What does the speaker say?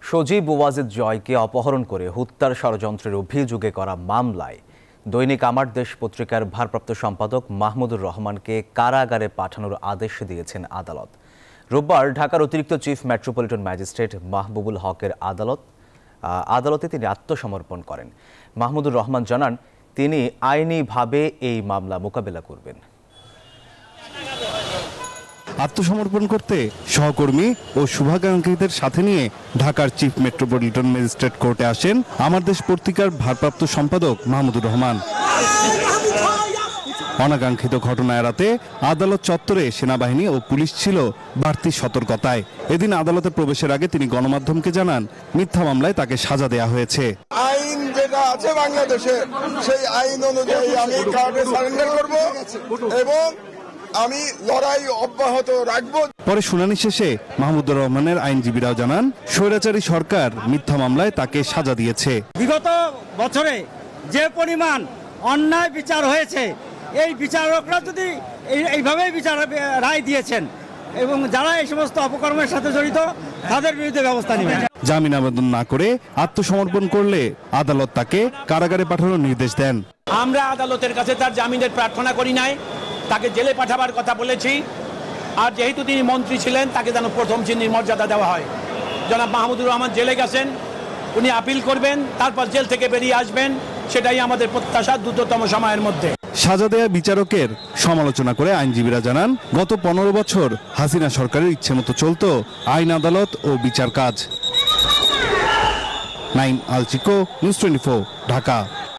সজীব ওয়াজেদ জয়কে অপহরণ করে হত্যার ষড়যন্ত্রের অভিযোগে করা মামলায় দৈনিক আমার দেশ পত্রিকার ভারপ্রাপ্ত সম্পাদক মাহমুদুর রহমানকে কারাগারে পাঠানোর আদেশ দিয়েছেন আদালত। রোববার ঢাকার অতিরিক্ত চিফ মেট্রোপলিটন ম্যাজিস্ট্রেট মাহবুবুল হকের আদালতে তিনি আত্মসমর্পণ করেন। মাহমুদুর রহমান জানান, তিনি আইনিভাবে এই মামলা মোকাবেলা করবেন। আত্মসমর্পণ করতে সহকর্মী ও শুভাকাঙ্ক্ষীদের সাথে নিয়ে ঢাকার চিফ মেট্রোপলিটন ম্যাজিস্ট্রেট কোর্টে আসেন আমার দেশ পত্রিকার ভারপ্রাপ্ত সম্পাদক মাহমুদুর রহমান। অনাকাঙ্ক্ষিত ঘটনা এড়াতে আদালত চত্বরে সেনাবাহিনী ও পুলিশ ছিল বাড়তি সতর্কতায়। এদিন আদালতে প্রবেশের আগে তিনি গণমাধ্যমকে জানান, মিথ্যা মামলায় তাকে সাজা দেয়া হয়েছে। আইন যেটা আছে বাংলাদেশে, সেই আইন অনুযায়ী আমি কার্ডে সারেন্ডার করব এবং আমি লড়াই অব্যাহত রাখব। পরে শুনানি শেষে মাহমুদুর রহমানের আইনজীবীরাও জানান, স্বৈরাচারী সরকার মিথ্যা মামলায় তাকে সাজা দিয়েছে। বিগত বছরে যে পরিমাণ অন্যায় বিচার হয়েছে, এই বিচারকরা যদি এইভাবেই বিচার রায় দিয়েছেন এবং যারা এই সমস্ত অপকর্মের সাথে জড়িত তাদের বিরুদ্ধে ব্যবস্থা নেবেন। জামিন আবেদন না করে আত্মসমর্পণ করলে আদালত তাকে কারাগারে পাঠানোর নির্দেশ দেন। আমরা আদালতের কাছে তার জামিনের প্রার্থনা করি নাই, তাকে জেলে পাঠাবার কথা বলেছি। আর যেহেতু তিনি মন্ত্রী ছিলেন, তাকে যেন প্রথম শ্রেণীর মর্যাদা দেওয়া হয়। জনাব মাহমুদুর রহমান জেলে গেছেন, উনি আপিল করবেন, তারপর জেল থেকে বেরিয়ে আসবেন, সেটাই আমাদের প্রত্যাশা দ্রুততম সময়ের মধ্যে। সাজা দেয়া বিচারকের সমালোচনা করে আইনজীবীরা জানান, গত 15 বছর হাসিনা সরকারের ইচ্ছে মতো চলত আইন আদালত ও বিচার কাজ। নাইম আল চিকো, নিউজ 24, ঢাকা।